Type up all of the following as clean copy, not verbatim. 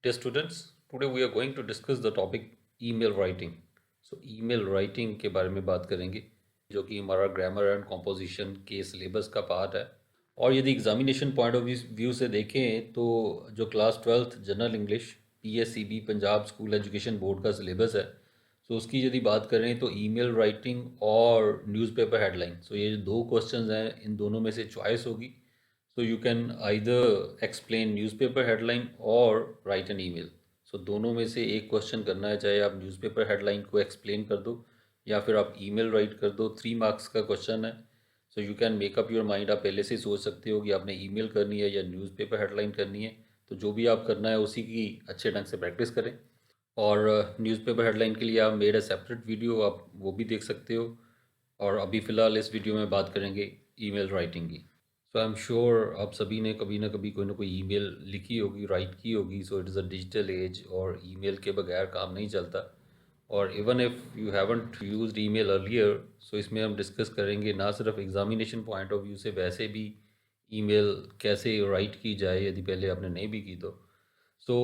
Dear students, today we are going to discuss the topic email writing. So email writing के बारे में बात करेंगे जो कि हमारा ग्रामर एंड कॉम्पोजिशन के सिलेबस का पार्ट है। और यदि एग्जामिनेशन पॉइंट ऑफ व्यू से देखें तो जो class 12th general English PSEB Punjab school education board का सिलेबस है, तो उसकी यदि बात करें तो ईमेल राइटिंग और न्यूज़पेपर हेडलाइन, सो ये जो दो क्वेश्चंस हैं इन दोनों में से चॉइस होगी। So you can either explain newspaper headline or write an email. So दोनों में से एक क्वेश्चन करना है, चाहे आप न्यूज़पेपर हेडलाइन को एक्सप्लेन कर दो या फिर आप ईमेल राइट कर दो। 3 मार्क्स का क्वेश्चन है। So you can make up your mind. आप पहले से सोच सकते हो कि आपने ईमेल करनी है या न्यूज़पेपर हेडलाइन करनी है। तो जो भी आप करना है उसी की अच्छे ढंग से प्रैक्टिस करें। और न्यूज़पेपर हेडलाइन के लिए आप मेड अ सेपरेट वीडियो, आप वो भी देख सकते हो। और अभी फ़िलहाल इस वीडियो में बात करेंगे ईमेल राइटिंग की। सो आई एम श्योर आप सभी ने कभी ना कोई ईमेल लिखी होगी, राइट की होगी। So it is a digital age और ईमेल के बगैर काम नहीं चलता। और even if you haven't used email earlier, so इसमें हम डिस्कस करेंगे ना सिर्फ एग्जामिनेशन पॉइंट ऑफ व्यू से, वैसे भी ईमेल कैसे राइट की जाए यदि पहले आपने नहीं भी की तो। सो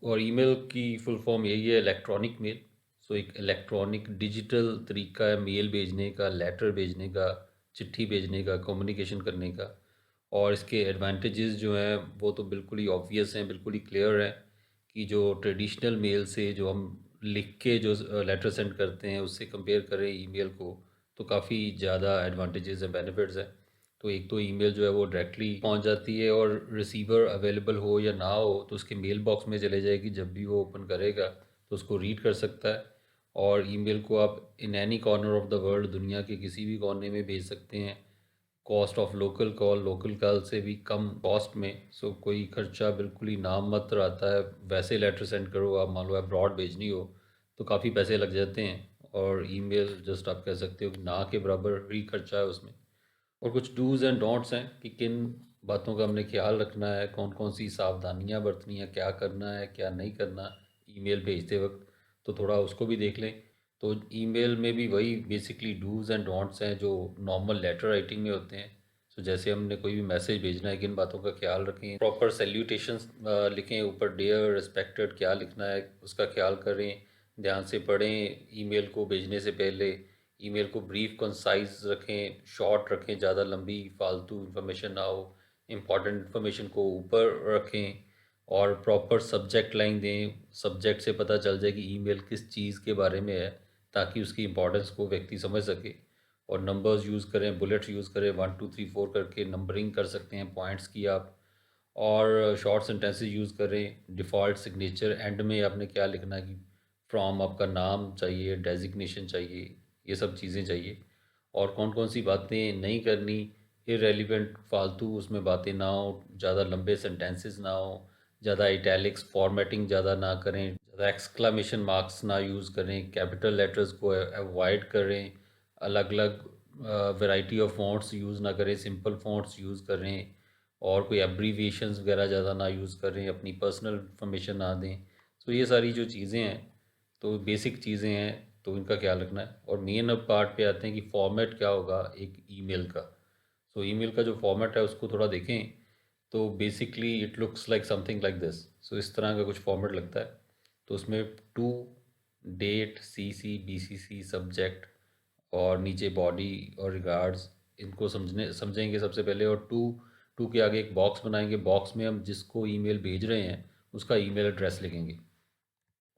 और ईमेल की फुल फॉर्म यही है, इलेक्ट्रॉनिक मेल। सो एक इलेक्ट्रॉनिक डिजिटल तरीका है मेल भेजने का, लेटर भेजने का, चिट्ठी भेजने का, कम्युनिकेशन करने का। और इसके एडवांटेजेस जो हैं वो तो बिल्कुल ही ऑब्वियस हैं, बिल्कुल ही क्लियर हैं कि जो ट्रेडिशनल मेल से जो हम लिख के जो लेटर सेंड करते हैं उससे कंपेयर करें ईमेल को, तो काफ़ी ज़्यादा एडवांटेजेस हैं, बेनिफिट्स हैं। तो एक तो ईमेल जो है वो डायरेक्टली पहुंच जाती है और रिसीवर अवेलेबल हो या ना हो तो उसके मेल बॉक्स में चले जाएगी, जब भी वो ओपन करेगा तो उसको रीड कर सकता है। और ईमेल को आप in any corner of the world, दुनिया के किसी भी कोने में भेज सकते हैं। कॉस्ट ऑफ लोकल कॉल से भी कम कॉस्ट में। सो कोई खर्चा बिल्कुल ही नाम मात्र आता है। वैसे लेटर सेंड करो, आप मान लो अब्रॉड भेजनी हो तो काफ़ी पैसे लग जाते हैं। और ईमेल जस्ट आप कह सकते हो कि ना के बराबर ही खर्चा है उसमें। और कुछ डूज़ एंड डोंट्स हैं कि किन बातों का हमने ख्याल रखना है, कौन कौन सी सावधानियां बरतनी है, क्या करना है क्या नहीं करना ईमेल भेजते वक्त। तो थोड़ा उसको भी देख लें। तो ईमेल में भी वही बेसिकली डूज़ एंड डोंट्स हैं जो नॉर्मल लेटर राइटिंग में होते हैं। तो जैसे हमने कोई भी मैसेज भेजना है, किन बातों का ख्याल रखें, प्रॉपर सैल्यूटेशंस लिखें, ऊपर डियर रिस्पेक्टेड क्या लिखना है उसका ख्याल करें, ध्यान से पढ़ें ईमेल को भेजने से पहले। ईमेल को ब्रीफ कंसाइज रखें, शॉर्ट रखें, ज़्यादा लंबी फालतू इन्फॉर्मेशन ना हो। इम्पॉर्टेंट इन्फॉर्मेशन को ऊपर रखें और प्रॉपर सब्जेक्ट लाइन दें। सब्जेक्ट से पता चल जाए कि ईमेल किस चीज़ के बारे में है, ताकि उसकी इम्पोर्टेंस को व्यक्ति समझ सके। और नंबर्स यूज़ करें, बुलेट्स यूज़ करें, 1 2 3 4 करके नंबरिंग कर सकते हैं पॉइंट्स की आप। और शॉर्ट सेंटेंसेस यूज़ करें। डिफ़ॉल्ट सिग्नेचर एंड में आपने क्या लिखना है कि फ्रॉम आपका नाम चाहिए, डेजिग्नेशन चाहिए, ये सब चीज़ें चाहिए। और कौन कौन सी बातें नहीं करनी, इरेलीवेंट फालतू उसमें बातें ना हो, ज़्यादा लंबे सेंटेंसेस ना हो, ज़्यादा इटैलिक्स फॉर्मेटिंग ज़्यादा ना करें, ज़्यादा एक्सक्लामेशन मार्क्स ना यूज़ करें, कैपिटल लेटर्स को अवॉइड करें, अलग अलग वैरायटी ऑफ फ़ॉन्ट्स यूज़ ना करें, सिंपल फ़ॉन्ट्स यूज़ करें। और कोई एब्रीविएशंस वगैरह ज़्यादा ना यूज़ करें, अपनी पर्सनल इन्फॉर्मेशन ना दें। तो ये सारी जो चीज़ें हैं, तो बेसिक चीज़ें हैं, तो इनका ख्याल रखना है। और मेन अब पार्ट पे आते हैं कि फॉर्मेट क्या होगा एक ईमेल का। सो ईमेल का जो फॉर्मेट है उसको थोड़ा देखें तो basically it looks like something like this. So इस तरह का कुछ फॉर्मेट लगता है। तो उसमें to, date, CC, BCC, subject और नीचे बॉडी और रिगार्ड्स, इनको समझेंगे सबसे पहले। और टू टू के आगे एक बॉक्स बनाएंगे, बॉक्स में हम जिसको ईमेल भेज रहे हैं उसका ईमेल एड्रेस लिखेंगे।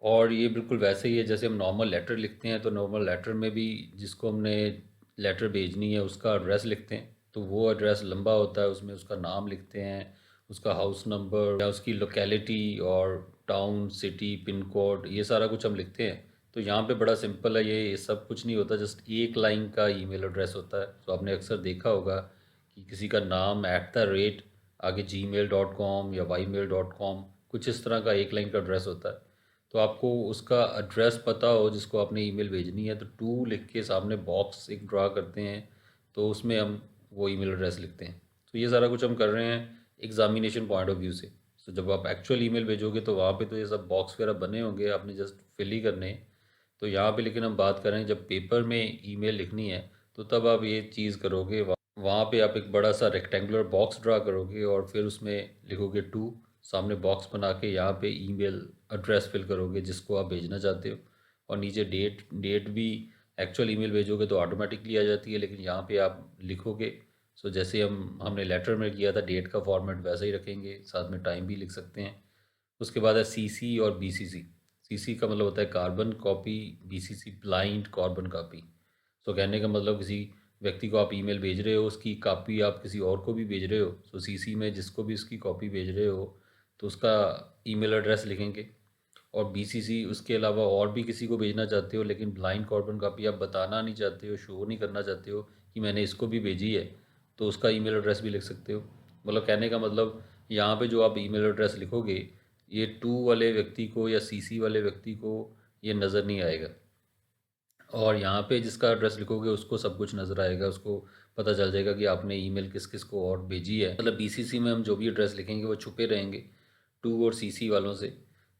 और ये बिल्कुल वैसे ही है जैसे हम नॉर्मल लेटर लिखते हैं, तो नॉर्मल लेटर में भी जिसको हमने लेटर भेजनी है उसका एड्रेस लिखते हैं। तो वो एड्रेस लंबा होता है, उसमें उसका नाम लिखते हैं, उसका हाउस नंबर या उसकी लोकेलिटी और टाउन, सिटी, पिन कोड, ये सारा कुछ हम लिखते हैं। तो यहाँ पे बड़ा सिंपल है, ये सब कुछ नहीं होता, जस्ट एक लाइन का ईमेल एड्रेस होता है। तो आपने अक्सर देखा होगा कि किसी का नाम @ आगे gmail.com या ymail.com, कुछ इस तरह का एक लाइन का एड्रेस होता है। तो आपको उसका एड्रेस पता हो जिसको आपने ईमेल भेजनी है, तो टू लिख के सामने बॉक्स एक ड्रा करते हैं, तो उसमें हम वो ईमेल एड्रेस लिखते हैं। तो ये सारा कुछ हम कर रहे हैं एग्जामिनेशन पॉइंट ऑफ व्यू से। तो जब आप एक्चुअल ईमेल भेजोगे तो वहाँ पे तो ये सब बॉक्स वगैरह बने होंगे, आपने जस्ट फिल ही करने हैं। तो यहाँ पे लेकिन हम बात कर रहे हैं जब पेपर में ईमेल लिखनी है, तो तब आप ये चीज़ करोगे। वहाँ पे आप एक बड़ा सा रेक्टेंगुलर बॉक्स ड्रा करोगे और फिर उसमें लिखोगे टू। सामने बॉक्स बना के यहाँ पे ईमेल एड्रेस फिल करोगे जिसको आप भेजना चाहते हो, और नीचे डेट डेट भी एक्चुअल ईमेल भेजोगे तो ऑटोमेटिकली आ जाती है, लेकिन यहाँ पे आप लिखोगे। सो जैसे हमने लेटर में किया था डेट का फॉर्मेट वैसा ही रखेंगे, साथ में टाइम भी लिख सकते हैं। उसके बाद है सीसी और बीसीसी। सीसी का मतलब होता है carbon copy, BCC blind carbon copy. So कहने का मतलब किसी व्यक्ति को आप ईमेल भेज रहे हो, उसकी कॉपी आप किसी और को भी भेज रहे हो, सो सीसी में जिसको भी उसकी कॉपी भेज रहे हो तो उसका ईमेल एड्रेस लिखेंगे। और बीसीसी उसके अलावा और भी किसी को भेजना चाहते हो लेकिन ब्लाइंड कार्बन कॉपी आप बताना नहीं चाहते हो, शो नहीं करना चाहते हो कि मैंने इसको भी भेजी है, तो उसका ईमेल एड्रेस भी लिख सकते हो। मतलब कहने का मतलब यहाँ पे जो आप ईमेल एड्रेस लिखोगे ये टू वाले व्यक्ति को या सीसी वाले व्यक्ति को ये नज़र नहीं आएगा, और यहाँ पे जिसका एड्रेस लिखोगे उसको सब कुछ नज़र आएगा, उसको पता चल जाएगा कि आपने ईमेल किस किस को और भेजी है। मतलब बीसीसी में हम जो भी एड्रेस लिखेंगे वो छुपे रहेंगे टू और सीसी वालों से।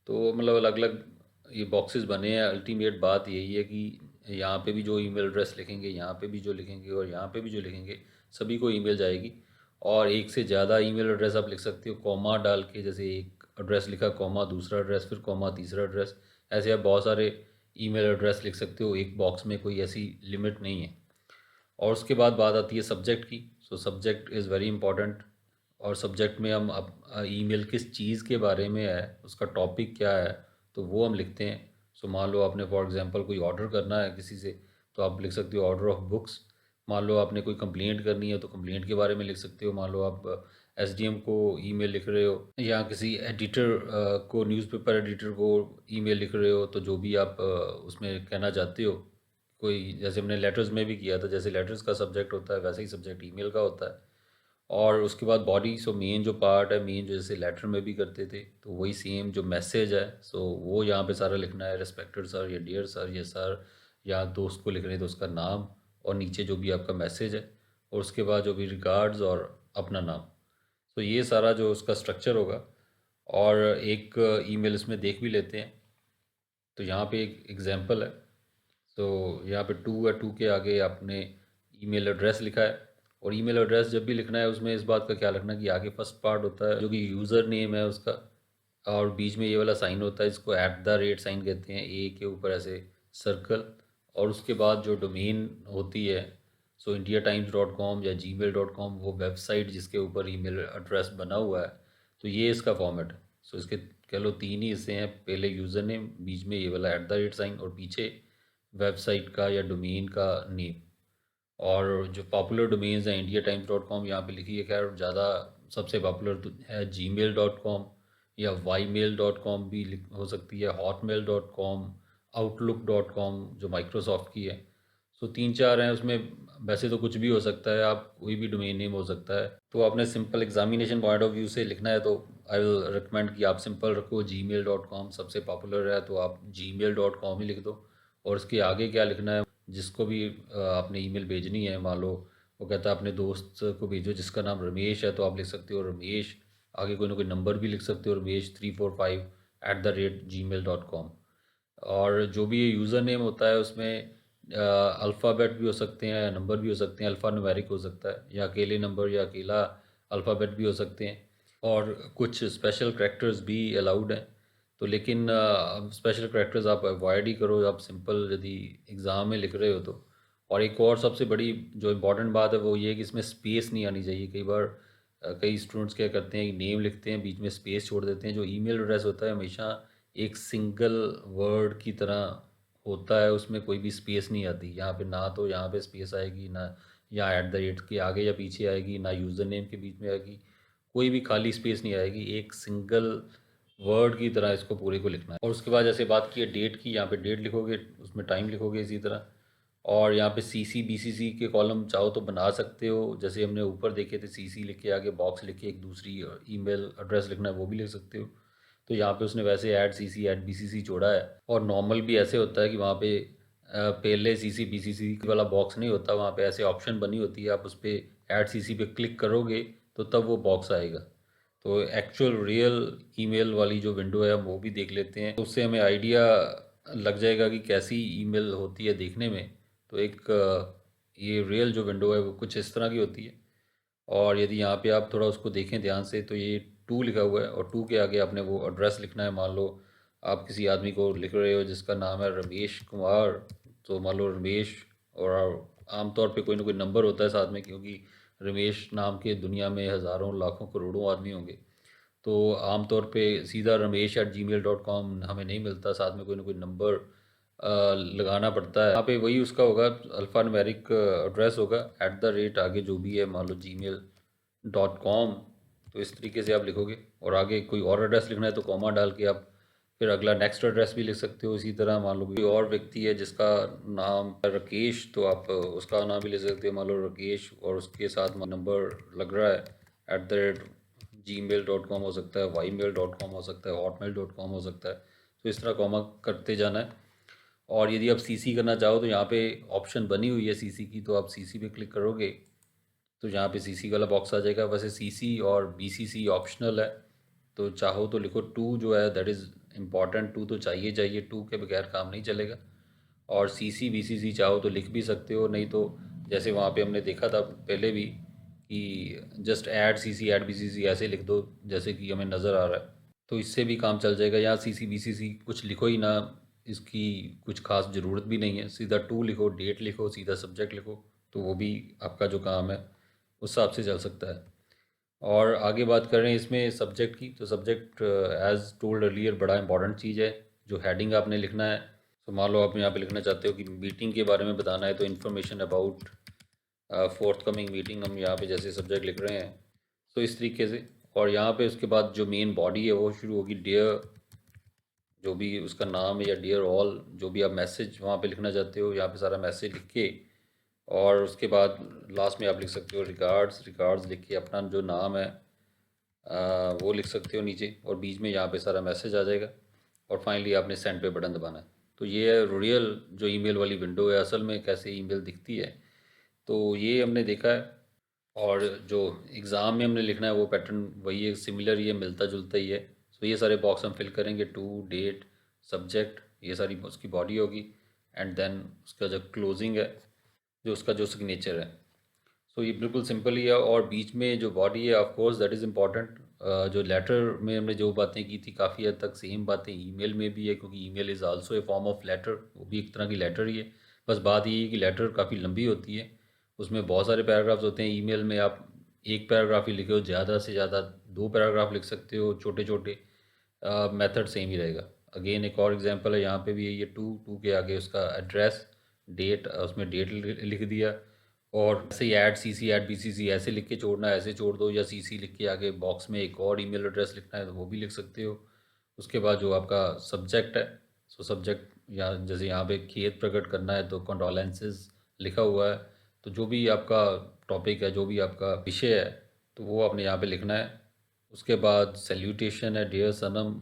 तो मतलब अलग अलग ये बॉक्सेस बने हैं। अल्टीमेट बात यही है कि यहाँ पे भी जो ईमेल एड्रेस लिखेंगे, यहाँ पे भी जो लिखेंगे और यहाँ पे भी जो लिखेंगे, सभी को ईमेल जाएगी। और एक से ज़्यादा ईमेल एड्रेस आप लिख सकते हो कॉमा डाल के, जैसे एक एड्रेस लिखा कॉमा दूसरा एड्रेस फिर कॉमा तीसरा एड्रेस, ऐसे आप बहुत सारे ईमेल एड्रेस लिख सकते हो एक बॉक्स में, कोई ऐसी लिमिट नहीं है। और उसके बाद बात आती है सब्जेक्ट की। So subject is very important. और सब्जेक्ट में हम अब ईमेल किस चीज़ के बारे में है, उसका टॉपिक क्या है, तो वो हम लिखते हैं। सो मान लो आपने फॉर एग्जांपल कोई ऑर्डर करना है किसी से, तो आप लिख सकते हो ऑर्डर ऑफ बुक्स। मान लो आपने कोई कंप्लेंट करनी है तो कंप्लेंट के बारे में लिख सकते हो। मान लो आप एसडीएम को ईमेल लिख रहे हो या किसी एडिटर को, न्यूज़पेपर एडिटर को ईमेल लिख रहे हो, तो जो भी आप उसमें कहना चाहते हो, कोई जैसे हमने लेटर्स में भी किया था, जैसे लेटर्स का सब्जेक्ट होता है वैसे ही सब्जेक्ट ईमेल का होता है। और उसके बाद बॉडी, सो मेन जो पार्ट है, मेन जो जैसे लेटर में भी करते थे, तो वही सेम जो मैसेज है, सो वो यहाँ पे सारा लिखना है, रिस्पेक्टेड सर या डियर सर या सर, या दोस्त को लिख रहे हैं तो उसका नाम, और नीचे जो भी आपका मैसेज है, और उसके बाद जो भी रिगार्ड्स और अपना नाम। तो ये सारा जो उसका स्ट्रक्चर होगा। और एक ईमेल इसमें देख भी लेते हैं। तो यहाँ पे एक एग्जांपल है। तो यहाँ पे टू है, टू के आगे आपने ईमेल एड्रेस लिखा है। और ईमेल एड्रेस जब भी लिखना है उसमें इस बात का ख्याल रखना कि आगे फर्स्ट पार्ट होता है जो कि यूज़र नेम है उसका, और बीच में ये वाला साइन होता है, इसको ऐट द रेट साइन कहते हैं, ए के ऊपर ऐसे सर्कल। और उसके बाद जो डोमेन होती है, सो indiatimes.com या gmail.com, वो वेबसाइट जिसके ऊपर ईमेल एड्रेस बना हुआ है, तो ये इसका फॉर्मेट है। सो इसके कह लो तीन ही हिस्से हैं, पहले यूज़र नेम, बीच में ये वाला ऐट द रेट साइन, और पीछे वेबसाइट का या डोमेन का नेम। और जो पॉपुलर डोमेन्स हैं indiatimes.com यहाँ पे लिखी है, खैर ज़्यादा सबसे पॉपुलर तो है gmail.com, या ymail.com भी हो सकती है, hotmail.com, outlook.com जो माइक्रोसॉफ्ट की है। सो तीन चार हैं उसमें, वैसे तो कुछ भी हो सकता है, आप कोई भी डोमेन नेम हो सकता है। तो आपने simple examination point of view से लिखना है तो आई विल रिकमेंड कि आप सिंपल रखो gmail.com, सबसे पॉपुलर है तो आप gmail.com ही लिख दो। और उसके आगे क्या लिखना है, जिसको भी आपने ईमेल भेजनी है, मान लो वो कहता है अपने दोस्त को भेजो जिसका नाम रमेश है, तो आप लिख सकते हो रमेश, आगे कोई ना कोई नंबर भी लिख सकते हो, रमेश345@gmail.com। और जो भी ये यूज़र नेम होता है उसमें अल्फ़ाबेट भी हो सकते हैं या नंबर भी हो सकते हैं, अल्फ़ा न्यूमेरिक हो सकता है या अकेले नंबर या अकेला अल्फ़ाबेट भी हो सकते हैं, और कुछ स्पेशल करैक्टर्स भी अलाउड हैं। तो लेकिन स्पेशल करैक्टर्स आप अवॉइड ही करो आप सिंपल यदि एग्ज़ाम में लिख रहे हो तो। और एक और सबसे बड़ी जो इम्पोर्टेंट बात है वो ये है कि इसमें स्पेस नहीं आनी चाहिए। कई बार कई स्टूडेंट्स क्या करते हैं कि नेम लिखते हैं बीच में स्पेस छोड़ देते हैं। जो ईमेल एड्रेस होता है हमेशा एक सिंगल वर्ड की तरह होता है, उसमें कोई भी स्पेस नहीं आती। यहाँ पे ना तो यहाँ पे स्पेस आएगी, ना या ऐट द रेट के आगे या पीछे आएगी, ना यूज़र नेम के बीच में आएगी, कोई भी खाली स्पेस नहीं आएगी। एक सिंगल वर्ड की तरह इसको पूरे को लिखना है। और उसके बाद जैसे बात की है डेट की, यहाँ पे डेट लिखोगे, उसमें टाइम लिखोगे इसी तरह। और यहाँ पे सीसी बीसीसी के कॉलम चाहो तो बना सकते हो, जैसे हमने ऊपर देखे थे, सीसी लिख के आगे बॉक्स लिख के एक दूसरी ईमेल एड्रेस लिखना है वो भी लिख सकते हो। तो यहाँ पे उसने वैसे ऐड सीसी ऐड बीसीसी जोड़ा है। और नॉर्मल भी ऐसे होता है कि वहाँ पे पहले सीसी बीसीसी वाला बॉक्स नहीं होता, वहाँ पे ऐसे ऑप्शन बनी होती है, आप उस पर ऐड सीसी पे क्लिक करोगे तो तब वो बॉक्स आएगा। तो एक्चुअल रियल ईमेल वाली जो विंडो है हम वो भी देख लेते हैं, तो उससे हमें आइडिया लग जाएगा कि कैसी ईमेल होती है देखने में। तो एक ये रियल जो विंडो है वो कुछ इस तरह की होती है। और यदि यहाँ पे आप थोड़ा उसको देखें ध्यान से तो ये टू लिखा हुआ है और टू के आगे आपने वो एड्रेस लिखना है। मान लो आप किसी आदमी को लिख रहे हो जिसका नाम है रमेश कुमार, तो मान लो रमेश, और आमतौर पे कोई ना कोई नंबर होता है साथ में, क्योंकि रमेश नाम के दुनिया में हज़ारों लाखों करोड़ों आदमी होंगे। तो आमतौर पे सीधा ramesh@gmail.com हमें नहीं मिलता, साथ में कोई ना कोई नंबर लगाना पड़ता है। यहाँ पे वही उसका होगा, अल्फ़ा न्यूमेरिक एड्रेस होगा, @ आगे जो भी है, मान लो gmail.com। तो इस तरीके से आप लिखोगे, और आगे कोई और एड्रेस लिखना है तो कॉमा डाल के आप फिर अगला नेक्स्ट एड्रेस भी लिख सकते हो। इसी तरह मान लो कोई और व्यक्ति है जिसका नाम राकेश, तो आप उसका नाम भी लिख सकते हो, मान लो राकेश, और उसके साथ नंबर लग रहा है @gmail.com हो सकता है, ymail.com हो सकता है, hotmail.com हो सकता है। तो इस तरह कॉमा करते जाना है। और यदि आप सीसी करना चाहो तो यहाँ पे ऑप्शन बनी हुई है सीसी की, तो आप सीसी पे क्लिक करोगे तो यहाँ पे सीसी वाला बॉक्स आ जाएगा। वैसे सीसी और बीसीसी ऑप्शनल है, तो चाहो तो लिखो टू जो है दैट इज़ इम्पॉर्टेंट, टू तो चाहिए चाहिए, टू के बगैर काम नहीं चलेगा। और सीसी बीसीसी चाहो तो लिख भी सकते हो, नहीं तो जैसे वहाँ पे हमने देखा था पहले भी कि just add CC add BCC ऐसे लिख दो जैसे कि हमें नज़र आ रहा है, तो इससे भी काम चल जाएगा। यहाँ सीसी बीसीसी कुछ लिखो ही ना, इसकी कुछ खास ज़रूरत भी नहीं है, सीधा टू लिखो, डेट लिखो, सीधा सब्जेक्ट लिखो, तो वो भी आपका जो काम है उस हिसाब से चल सकता है। और आगे बात करें इसमें सब्जेक्ट की, तो सब्जेक्ट एज़ टोल्ड अर्लियर बड़ा इंपॉर्टेंट चीज़ है। जो हेडिंग आपने लिखना है, तो मान लो आप यहाँ पे लिखना चाहते हो कि मीटिंग के बारे में बताना है, तो information about fourth coming meeting, हम यहाँ पे जैसे सब्जेक्ट लिख रहे हैं तो इस तरीके से। और यहाँ पे उसके बाद जो मेन बॉडी है वो शुरू होगी डियर, जो भी उसका नाम है, या डियर ऑल, जो भी आप मैसेज वहाँ पे लिखना चाहते हो, यहाँ पे सारा मैसेज लिख के, और उसके बाद लास्ट में आप लिख सकते हो रिगार्ड्स, रिगार्ड्स लिख के अपना जो नाम है वो लिख सकते हो नीचे, और बीच में यहाँ पे सारा मैसेज आ जाएगा, और फाइनली आपने सेंड पे बटन दबाना है। तो ये है रियल जो ईमेल वाली विंडो है, असल में कैसे ईमेल दिखती है, तो ये हमने देखा है। और जो एग्ज़ाम में हमने लिखना है वो पैटर्न वही है, सिमिलर, ये मिलता जुलता ही है। तो ये सारे बॉक्स हम फिल करेंगे, टू, डेट, सब्जेक्ट, ये सारी उसकी बॉडी होगी, एंड देन उसका जो क्लोजिंग है, जो उसका जो सिग्नेचर है। सो ये बिल्कुल सिंपल ही है। और बीच में जो बॉडी है of course that is important. जो लेटर में हमने जो बातें की थी काफ़ी हद तक सेम बातें ईमेल में भी है, क्योंकि email is also a form of letter, वो भी एक तरह की लेटर ही है। बस बात ये है कि लेटर काफ़ी लंबी होती है, उसमें बहुत सारे पैराग्राफ्स होते हैं। ईमेल में आप एक पैराग्राफ ही लिखे हो, ज़्यादा से ज़्यादा दो पैराग्राफ लिख सकते हो, छोटे छोटे। मेथड सेम ही रहेगा। अगेन एक और एग्जांपल है, यहाँ पे भी है ये टू, टू के आगे उसका एड्रेस, डेट, उसमें डेट लिख दिया, और ऐसे ही ऐड सीसी ऐड बीसीसी ऐसे लिख के छोड़ना है, ऐसे छोड़ दो, या सीसी लिख के आगे बॉक्स में एक और ईमेल एड्रेस लिखना है तो वो भी लिख सकते हो। उसके बाद जो आपका सब्जेक्ट है, सो सब्जेक्ट, या जैसे यहाँ पे खेद प्रकट करना है तो कंडोलेंसेस लिखा हुआ है। तो जो भी आपका टॉपिक है, जो भी आपका विषय है, तो वो आपने यहाँ पे लिखना है। उसके बाद सैल्यूटेशन है, डियर सनम,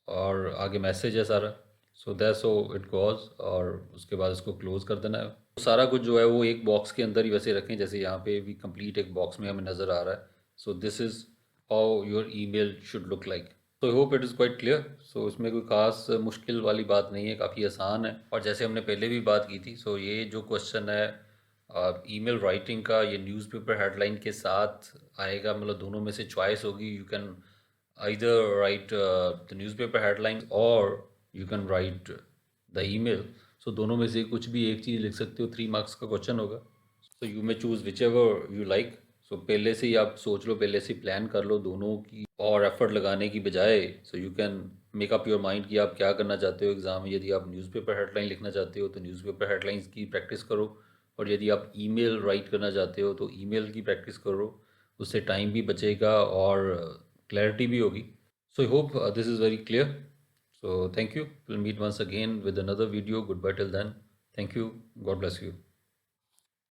और आगे मैसेज है सारा। So that's so it goes, और उसके बाद इसको क्लोज़ कर देना है। तो सारा कुछ जो है वो एक बॉक्स के अंदर ही वैसे रखें जैसे यहाँ पे भी कंप्लीट एक बॉक्स में हमें नज़र आ रहा है। So this is how your email should look like. तो I hope it is quite clear. So इसमें कोई ख़ास मुश्किल वाली बात नहीं है, काफ़ी आसान है। और जैसे हमने पहले भी बात की थी, सो ये जो क्वेश्चन है ईमेल राइटिंग का, ये न्यूज़पेपर हेडलाइन के साथ आएगा, मतलब दोनों में से चॉइस होगी। You can either write the newspaper headlines or you can write the email। so दोनों में से कुछ भी एक चीज़ लिख सकते हो, 3 मार्क्स का क्वेश्चन होगा। so you may choose whichever you like। so पहले से ही आप सोच लो, पहले से प्लान कर लो दोनों की, और एफर्ट लगाने की बजाय so you can make up your mind कि आप क्या करना चाहते हो एग्ज़ाम में। यदि आप न्यूज़पेपर हेडलाइन लिखना चाहते हो तो न्यूज़पेपर हेडलाइंस की प्रैक्टिस करो, और यदि आप ईमेल राइट करना चाहते हो तो ईमेल की प्रैक्टिस करो, उससे टाइम भी बचेगा और क्लैरिटी भी होगी। So I hope this is very clear. So thank you. We'll meet once again with another video. Goodbye till then. Thank you. God bless you.